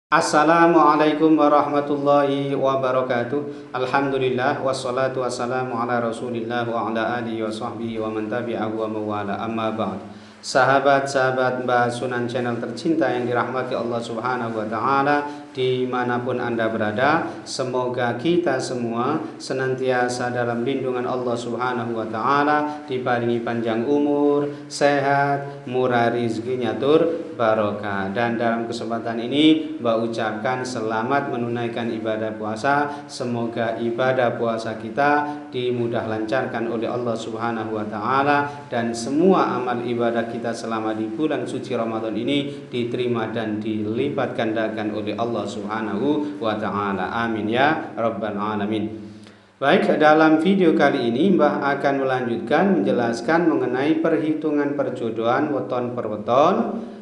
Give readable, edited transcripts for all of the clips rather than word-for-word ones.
Assalamualaikum warahmatullahi wabarakatuh. Alhamdulillah wassalatu wassalamu ala Rasulillah wa ala alihi wa sahbihi wa man tabi'ahu wa mawala amma ba'd. Sahabat-sahabat Mbah Sunan Channel tercinta yang dirahmati Allah Subhanahu wa taala, dimanapun Anda berada, semoga kita semua senantiasa dalam lindungan Allah Subhanahu wa taala, diparingi panjang umur, sehat, murah rezekinya tur barokah. Dan dalam kesempatan ini Mbak ucapkan selamat menunaikan ibadah puasa. Semoga ibadah puasa kita dimudah lancarkan oleh Allah Subhanahu wa taala, dan semua amal ibadah kita selama di bulan suci Ramadan ini diterima dan dilipat gandakan oleh Allah Subhanahu wa taala. Amin ya rabbal alamin. Baik, dalam video kali ini Mbah akan melanjutkan menjelaskan mengenai perhitungan perjodohan weton per weton.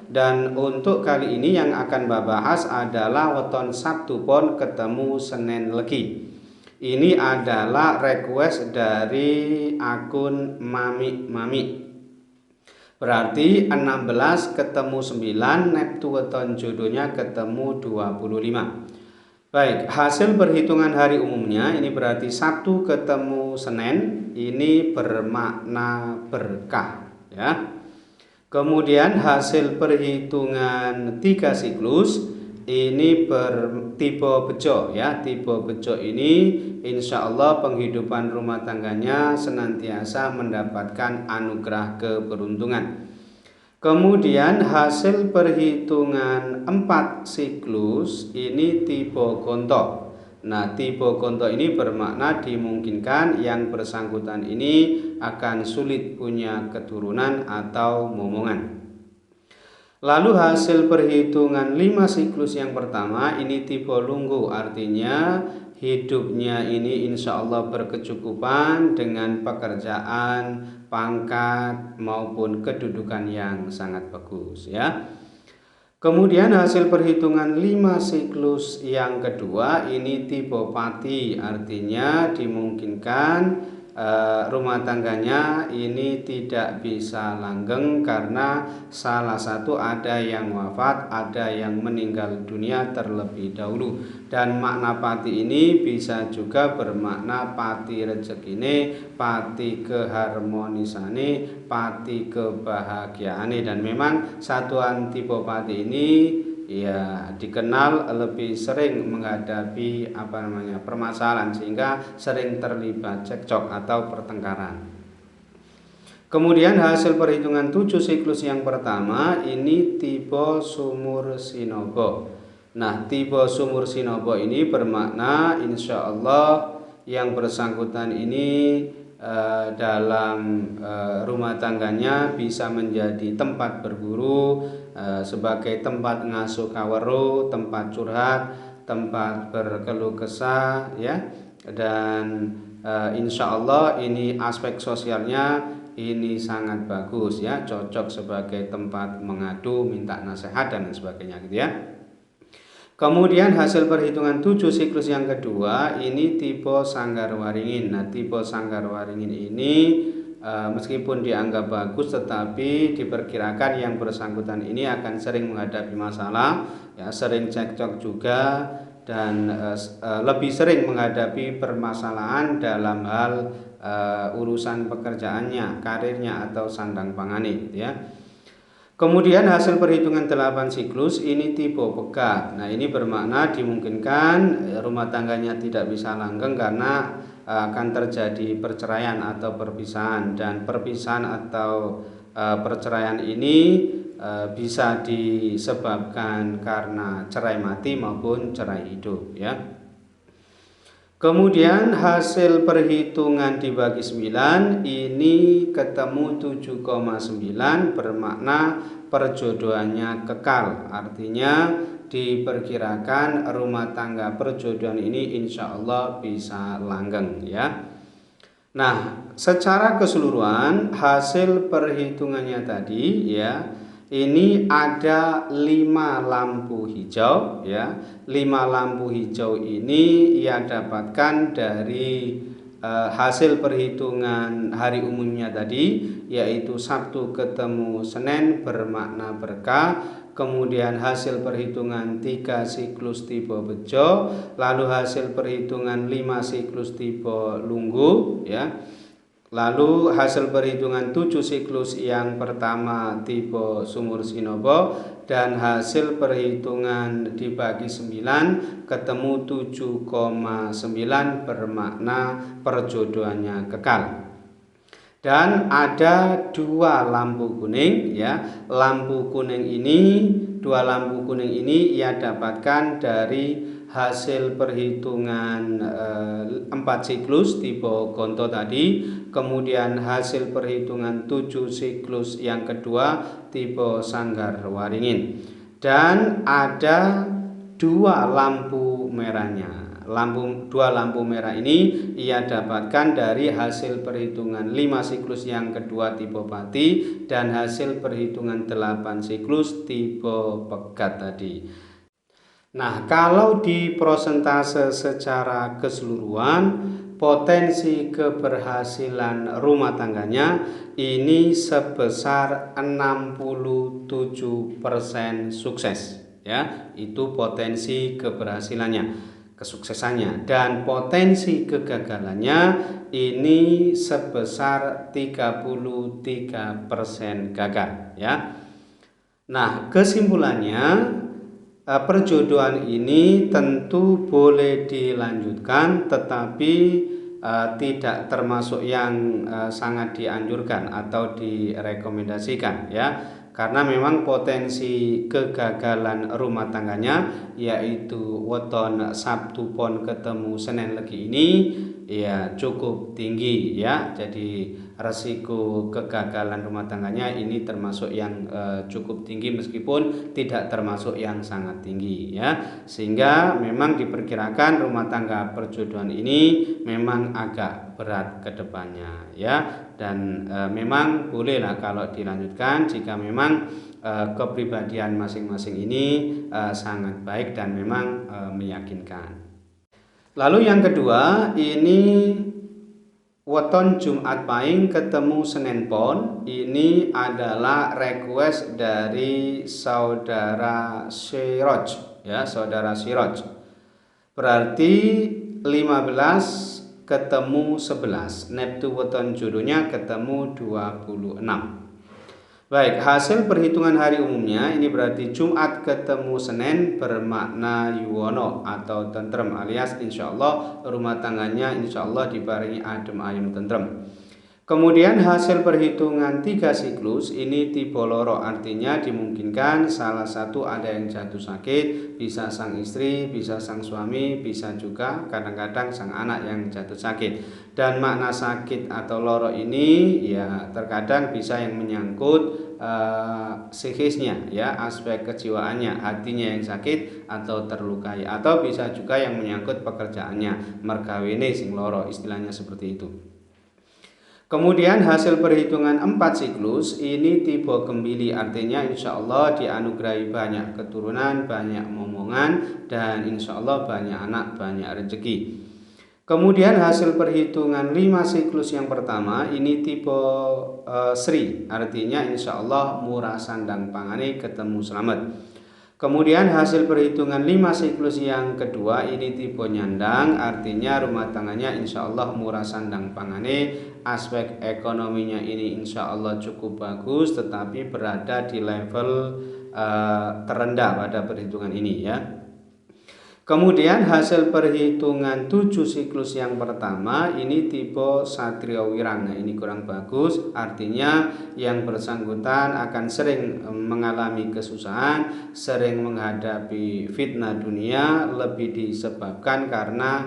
Dan untuk kali ini yang akan Mbah bahas adalah weton Sabtu pon ketemu Senin Legi. Ini adalah request dari akun Mami. Berarti 16 ketemu 9, neptu weton jodohnya ketemu 25. Baik, hasil perhitungan hari umumnya ini berarti Sabtu ketemu Senin, ini bermakna berkah ya. Kemudian hasil perhitungan 3 siklus ini bertipe bejo ya. Tipe bejo ini insya Allah penghidupan rumah tangganya senantiasa mendapatkan anugerah keberuntungan. Kemudian hasil perhitungan 4 siklus ini tipe gonto. Nah, tipe gonto ini bermakna dimungkinkan yang bersangkutan ini akan sulit punya keturunan atau momongan. Lalu hasil perhitungan 5 siklus yang pertama ini tipe lunggu, artinya hidupnya ini insya Allah berkecukupan dengan pekerjaan, pangkat maupun kedudukan yang sangat bagus ya. Kemudian hasil perhitungan 5 siklus yang kedua ini tipe pati, artinya dimungkinkan rumah tangganya ini tidak bisa langgeng karena salah satu ada yang wafat, ada yang meninggal dunia terlebih dahulu. Dan makna pati ini bisa juga bermakna pati rezekine, pati keharmonisane, pati kebahagiaane. Dan memang satuan tipe pati ini ya dikenal lebih sering menghadapi permasalahan, sehingga sering terlibat cekcok atau pertengkaran. Kemudian hasil perhitungan 7 siklus yang pertama ini tipe sumur sinobo. Nah, tipe sumur sinobo ini bermakna insya Allah yang bersangkutan ini dalam rumah tangganya bisa menjadi tempat berburu, sebagai tempat ngasuh kawero, tempat curhat, tempat berkeluh kesah ya. Dan insya Allah ini aspek sosialnya ini sangat bagus ya, cocok sebagai tempat mengadu, minta nasihat dan sebagainya gitu ya. Kemudian hasil perhitungan 7 siklus yang kedua ini tipe sanggar waringin. Nah, tipe sanggar waringin ini meskipun dianggap bagus, tetapi diperkirakan yang bersangkutan ini akan sering menghadapi masalah ya, sering cekcok juga, dan lebih sering menghadapi permasalahan dalam hal urusan pekerjaannya, karirnya atau sandang pangane ya. Kemudian hasil perhitungan 8 siklus ini tipe pegat. Nah, ini bermakna dimungkinkan rumah tangganya tidak bisa langgeng karena akan terjadi perceraian atau perpisahan. Dan perpisahan atau perceraian ini bisa disebabkan karena cerai mati maupun cerai hidup ya. Kemudian hasil perhitungan dibagi 9 ini ketemu 7,9, bermakna perjodohannya kekal. Artinya diperkirakan rumah tangga perjodohan ini insya Allah bisa langgeng ya. Nah, secara keseluruhan hasil perhitungannya tadi ya, ini ada 5 lampu hijau ya. 5 lampu hijau ini ia dapatkan dari hasil perhitungan hari umumnya tadi, yaitu Sabtu ketemu Senin bermakna berkah, kemudian hasil perhitungan 3 siklus tipe bejo, lalu hasil perhitungan 5 siklus tipe lunggu ya. Lalu hasil perhitungan 7 siklus yang pertama tipe sumur Sinobo, dan hasil perhitungan dibagi 9 ketemu 7,9 bermakna perjodohannya kekal. Dan ada dua lampu kuning ya. Dua lampu kuning ini ia dapatkan dari hasil perhitungan 4 siklus tipe Gonto tadi, kemudian hasil perhitungan 7 siklus yang kedua tipe Sanggar Waringin, dan ada dua lampu merahnya. Dua lampu merah ini ia dapatkan dari hasil perhitungan 5 siklus yang kedua tipe Pati dan hasil perhitungan 8 siklus tipe Pegat tadi. Nah, kalau di prosentase secara keseluruhan, potensi keberhasilan rumah tangganya ini sebesar 67% sukses ya. Itu potensi keberhasilannya, kesuksesannya, dan potensi kegagalannya ini sebesar 33% gagal ya. Nah, kesimpulannya, perjodohan ini tentu boleh dilanjutkan, tetapi tidak termasuk yang sangat dianjurkan atau direkomendasikan ya, karena memang potensi kegagalan rumah tangganya yaitu weton Sabtu Pon ketemu Senin Legi ini ya cukup tinggi ya. Jadi resiko kegagalan rumah tangganya ini termasuk yang cukup tinggi meskipun tidak termasuk yang sangat tinggi ya, sehingga memang diperkirakan rumah tangga perjodohan ini memang agak berat ke depannya ya, dan memang bolehlah kalau dilanjutkan jika memang kepribadian masing-masing ini sangat baik dan memang meyakinkan. Lalu yang kedua, ini weton Jumat Pahing ketemu Senin Pon, ini adalah request dari saudara Siroj ya, saudara Siroj. Berarti 15 ketemu 11, neptu weton jodohnya ketemu 26. Baik, hasil perhitungan hari umumnya ini berarti Jumat ketemu Senin bermakna yuwono atau tentrem, alias insya Allah rumah tangganya insya Allah dibarengi adem ayem tentrem. Kemudian hasil perhitungan 3 siklus ini tipe loro, artinya dimungkinkan salah satu ada yang jatuh sakit, bisa sang istri, bisa sang suami, bisa juga kadang-kadang sang anak yang jatuh sakit. Dan makna sakit atau loro ini ya terkadang bisa yang menyangkut psikisnya ya, aspek kejiwaannya, hatinya yang sakit atau terlukai, atau bisa juga yang menyangkut pekerjaannya, mergawene sing loro, istilahnya seperti itu. Kemudian hasil perhitungan 4 siklus ini tipe Gembili, artinya insya Allah dianugerahi banyak keturunan, banyak momongan, dan insya Allah banyak anak, banyak rezeki. Kemudian hasil perhitungan 5 siklus yang pertama ini tipe Sri, artinya insya Allah murah sandang pangane ketemu selamat. Kemudian hasil perhitungan 5 siklus yang kedua ini tipe Nyandang, artinya rumah tangganya insya Allah murah sandang pangane, aspek ekonominya ini insya Allah cukup bagus, tetapi berada di level terendah pada perhitungan ini ya. Kemudian hasil perhitungan 7 siklus yang pertama ini tipe Satrio Wirang. Nah, ini kurang bagus, artinya yang bersangkutan akan sering mengalami kesusahan, sering menghadapi fitnah dunia, lebih disebabkan karena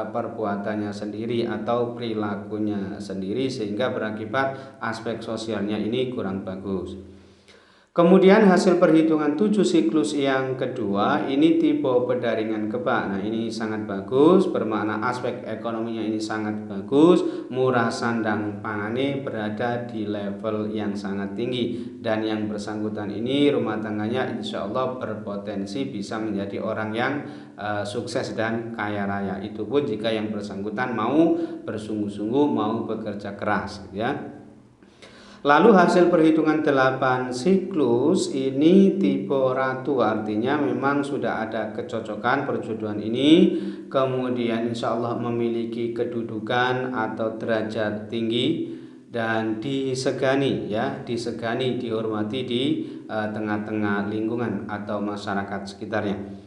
perbuatannya sendiri atau perilakunya sendiri, sehingga berakibat aspek sosialnya ini kurang bagus. Kemudian hasil perhitungan 7 siklus yang kedua ini tipe Pedaringan Kebak. Nah, ini sangat bagus, bermakna aspek ekonominya ini sangat bagus, murah sandang pangane berada di level yang sangat tinggi, dan yang bersangkutan ini rumah tangganya insya Allah berpotensi bisa menjadi orang yang sukses dan kaya raya. Itu pun jika yang bersangkutan mau bersungguh-sungguh, mau bekerja keras ya. Lalu hasil perhitungan 8 siklus ini tipe ratu, artinya memang sudah ada kecocokan perjodohan ini, kemudian insya Allah memiliki kedudukan atau derajat tinggi dan disegani, dihormati di tengah-tengah lingkungan atau masyarakat sekitarnya.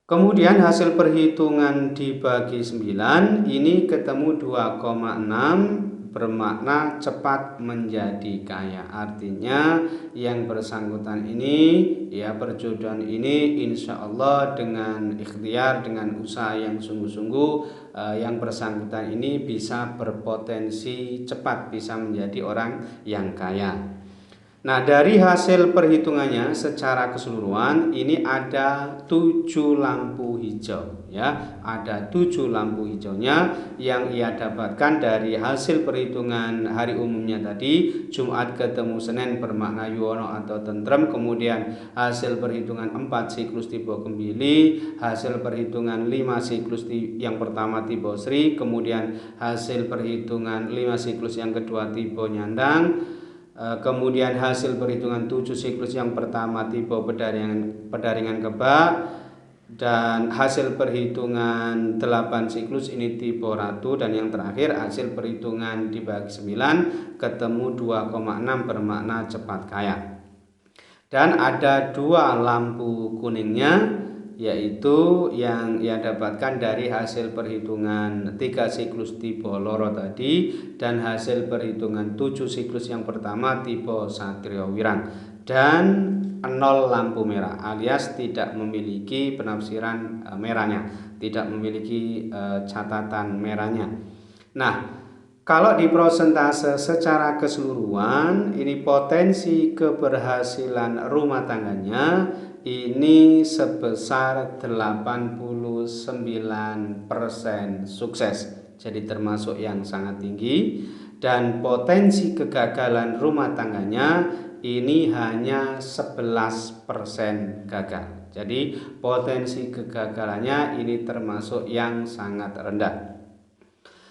Kemudian hasil perhitungan dibagi 9 ini ketemu 2,6 bermakna cepat menjadi kaya. Artinya yang bersangkutan ini, perjodohan ini insya Allah dengan ikhtiar, dengan usaha yang sungguh-sungguh, yang bersangkutan ini bisa berpotensi cepat bisa menjadi orang yang kaya. Nah, dari hasil perhitungannya secara keseluruhan ini ada 7 lampu hijau, ada 7 lampu hijaunya yang ia dapatkan dari hasil perhitungan hari umumnya tadi. Jumat ketemu Senin bermakna yuwono atau tentrem, kemudian hasil perhitungan 4 siklus tipe kembili, hasil perhitungan 5 siklus yang pertama tipe Sri, kemudian hasil perhitungan 5 siklus yang kedua tipe nyandang, kemudian hasil perhitungan 7 siklus yang pertama tipe pedaringan kebak, dan hasil perhitungan 8 siklus ini tipe ratu, dan yang terakhir hasil perhitungan dibagi 9 ketemu 2,6 bermakna cepat kaya. Dan ada 2 lampu kuningnya, yaitu yang ia dapatkan dari hasil perhitungan 3 siklus tipe loro tadi dan hasil perhitungan 7 siklus yang pertama tipe satrio wirang, dan 0 lampu merah alias tidak memiliki penafsiran merahnya, tidak memiliki catatan merahnya. Nah, kalau di prosentase secara keseluruhan ini potensi keberhasilan rumah tangganya ini sebesar 89% sukses. Jadi termasuk yang sangat tinggi, dan potensi kegagalan rumah tangganya ini hanya 11% gagal. Jadi potensi kegagalannya ini termasuk yang sangat rendah.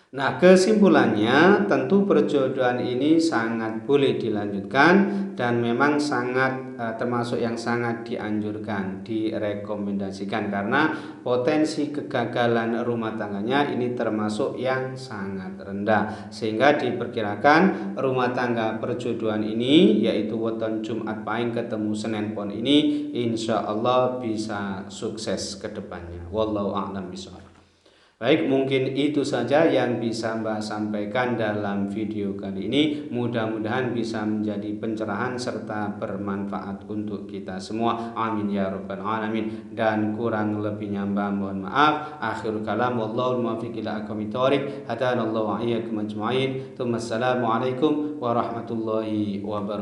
Nah, kesimpulannya tentu perjodohan ini sangat boleh dilanjutkan dan memang sangat termasuk yang sangat dianjurkan, direkomendasikan, karena potensi kegagalan rumah tangganya ini termasuk yang sangat rendah, sehingga diperkirakan rumah tangga perjodohan ini yaitu weton Jumat Pahing ketemu Senin Pon ini insya Allah bisa sukses ke depannya. Wallahu a'lam bishawab. Baik, mungkin itu saja yang bisa Mbak sampaikan dalam video kali ini. Mudah-mudahan bisa menjadi pencerahan serta bermanfaat untuk kita semua. Amin ya rabbal alamin. Dan kurang lebihnya Mbak mohon maaf. Akhirul kalam wallahu muwaffiq ila aqwamit thoriq. Hadanallahu wa iyyakum ajma'in. Assalamualaikum warahmatullahi wabarakatuh.